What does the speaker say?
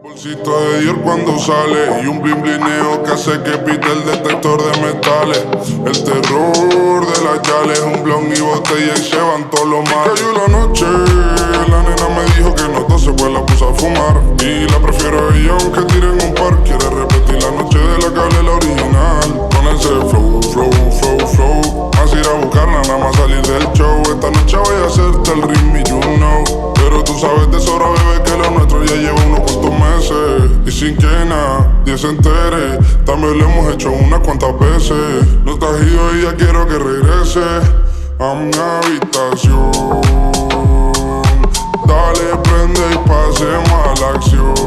Bolsito de Dior cuando sale y un blimblineo que hace que pite el detector de metales. El terror de las yales, un blon y botella y se van todos los males. Cayó la noche, la nena me dijo que no tose pues la puse a fumar. Y la prefiero a ella aunque tiren un par. Quiere repetir la noche de la que hablé la original. Con ese flow, flow, flow, flow. Más ir a buscarla, nada más salir del show. Esta noche voy a hacerte el ritmo y you know. Pero tú sabes de sobra, bebé, que lo nuestro ya lleva unos cuantos meses. Y sin que nadie se entere, también lo hemos hecho unas cuantas veces. No estás ido y ya quiero que regrese a mi habitación. Dale, prende y pasemos a la acción.